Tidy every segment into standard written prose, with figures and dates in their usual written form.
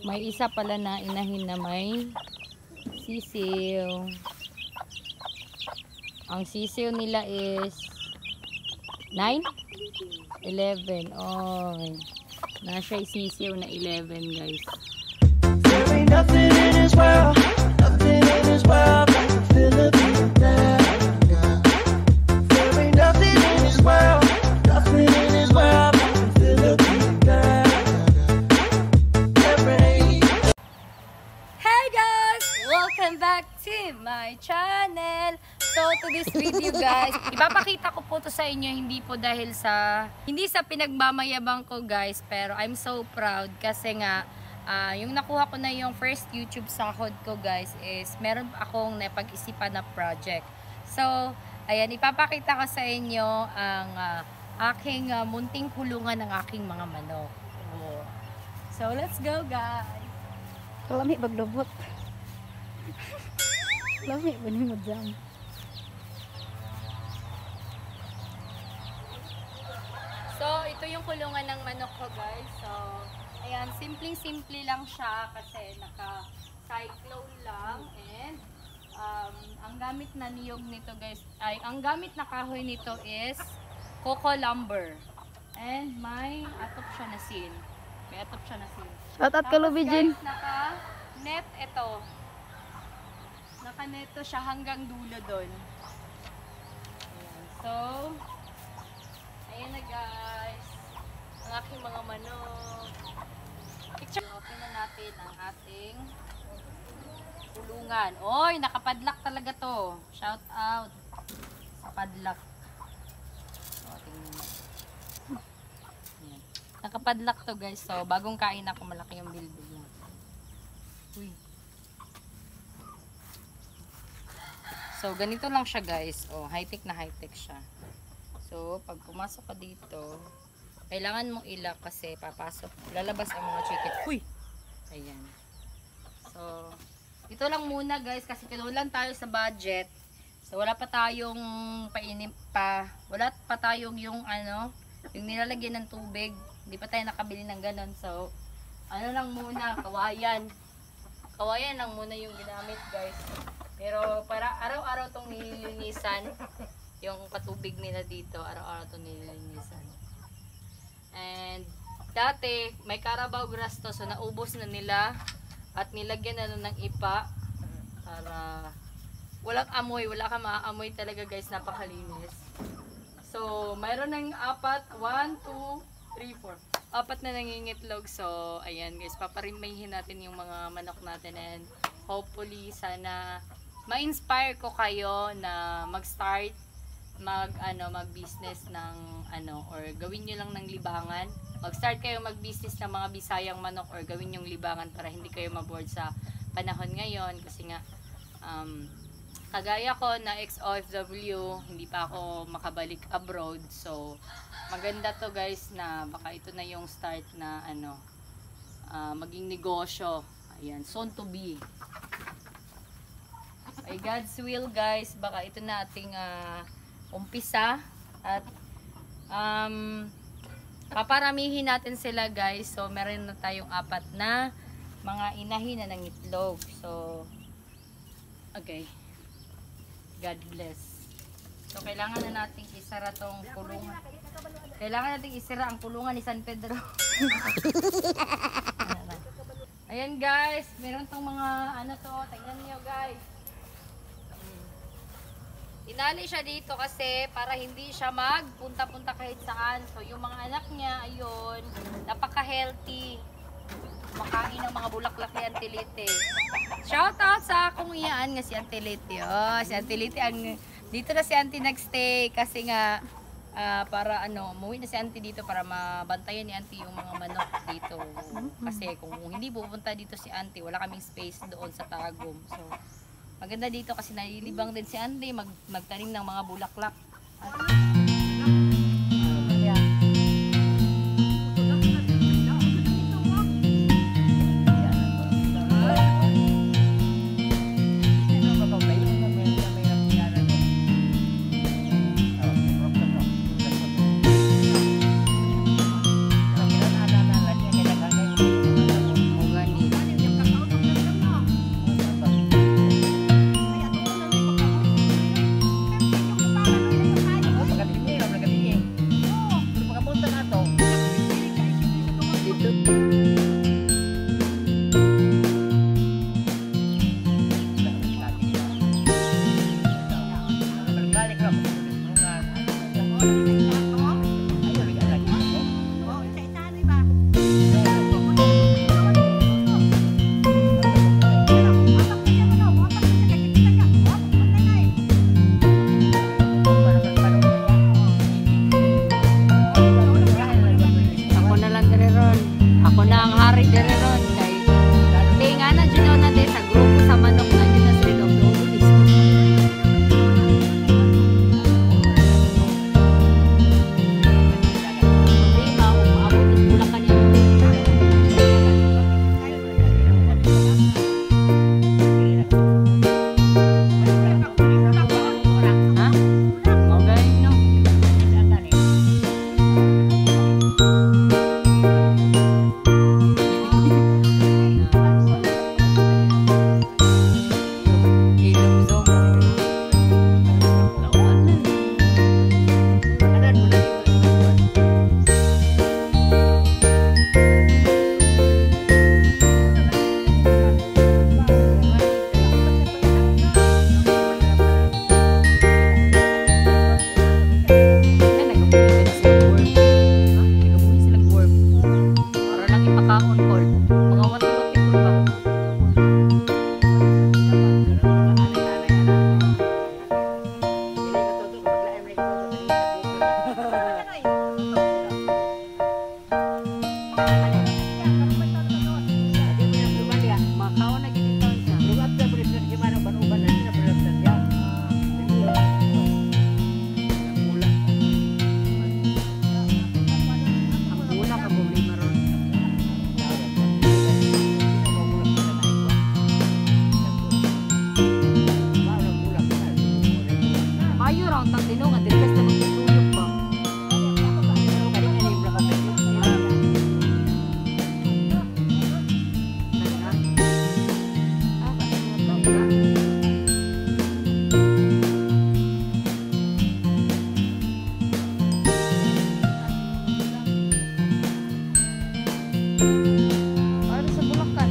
May isa pala na inahin na may sisiw. Ang sisiw nila is 9? 11. Oy. Nasa sisiw na 11, guys. There ain't nothing in this world, nothing in this world like a Philippine girl. There ain't nothing in this world, nothing in this world like a Philippine girl. Hey guys! Welcome back to my channel! So, to this video guys, ipapakita ko po to sa inyo, hindi sa pinagmamayabang ko guys, pero I'm so proud kasi nga, yung nakuha ko na yung first YouTube sahod ko guys is meron akong napag-isipan na project. So, ayan, ipapakita ko sa inyo ang aking munting kulungan ng aking mga manok. So, let's go guys! Kalami baglubot. Lami ba ni mo dyan? So, ito yung kulungan ng manok ko guys. So, ayan, simpleng-simple lang siya kasi naka-cyclone lang and ang gamit na niyog nito guys, ang gamit na kahoy nito is coco lumber. And may atop siya na sin. May atop siya na sin. Shout out ka Lubijin. Guys, naka-net ito. Naka-net to siya hanggang dulo doon. Ayan. So, ayan na guys. Ang aking mga manok. Picture. Okay na natin ang ating kulungan. Oy, nakapadlock talaga to. Shout out sa padlock. So, tingnan. Ayan. Nakapadlock to guys. So, bagong kain ako, malaki yung bilbil niya. Uy. So, ganito lang siya guys. Oh, high-tech na high-tech siya. So, pag pumasok ka dito, kailangan mong ilak kasi papasok, lalabas ang mga chicken. Uy! Ayan. So, ito lang muna guys kasi kinulang tayo sa budget. So, wala pa tayong wala pa tayong yung yung nilalagyan ng tubig. Hindi pa tayo nakabili ng ganon. So, ano lang muna, kawayan. Kawayan lang muna yung ginamit guys. Pero para araw-araw tong nililinisan. Yung patubig nila dito, araw-araw itong nililinisan. And, dati, may Carabao grass to, so naubos na nila at nilagyan na ng ipa para walang amoy, wala ka maaamoy talaga guys, napakalinis. So, mayroon ng 4, 1, 2, 3, 4. 4 na nangingitlog. So, ayan guys, paparimayhin natin yung mga manok natin and hopefully, sana ma-inspire ko kayo na mag-start mag-business ng or gawin nyo lang ng libangan. Mag-start kayo mag-business ng mga Bisayang manok or gawin yung libangan para hindi kayo maboard sa panahon ngayon kasi nga kagaya ko na ex-OFW, hindi pa ako makabalik abroad. So, maganda to guys na baka ito na yung start na maging negosyo. Ayan, soon to be. By God's will guys, baka ito na ating umpisa at paparamihin natin sila guys. So meron na tayong 4 na mga inahin na ng itlog. So okay, God bless. So kailangan na nating isara tong kulungan. Kailangan nating isara ang kulungan ni San Pedro. Ayan guys, meron tong mga tingnan niyo guys. Inali siya dito kasi para hindi siya magpunta-punta kahit saan. So, yung mga anak niya, ayun, napaka-healthy. Makain ng mga bulaklak ni Auntie Lite. Shout out sa akong iyan nga si Auntie Lite. Oh, si Auntie Lite, dito na si Auntie nagstay kasi nga, para umuwi na si Auntie dito para mabantayan ni Auntie yung mga manok dito. Kasi kung hindi pupunta dito si Auntie, wala kaming space doon sa Tagum. So, maganda dito kasi nalilibang din si Auntie magtanim ng mga bulaklak. Ako na lang dire ron. Ako na ang hari dire ron. Kay nga na dyan na din sa grupo sa manok na dyan na sila ulis. Problema, umaabot at Bulacan yan. Ha? Okay, no? Para sa Bulacan.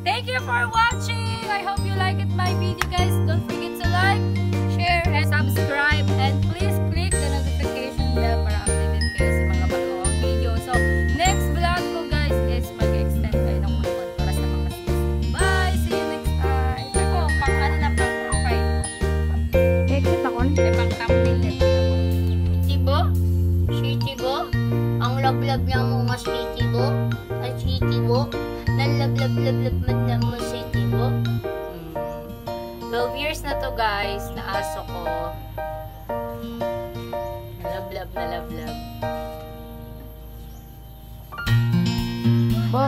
Thank you for watching. I hope you like it my video, guys. Don't forget to like, share, and subscribe. And please click the notification bell para updated kayo sa mga bagong video. So, next vlog ko, guys, is mag-extend kayo ng content para sa mga sis. Bye! See you next time. Ako, pang ano na pang profile. Exit ako. Pang thumbnail. Chibo? Si Chibo? Ang love-love niya mo mas si Chibo? At si Chibo? Nalab-lab-lab-lab man lang mo si Chibo? 12 years na to, guys, na aso ko. Love-love na love-love. Po.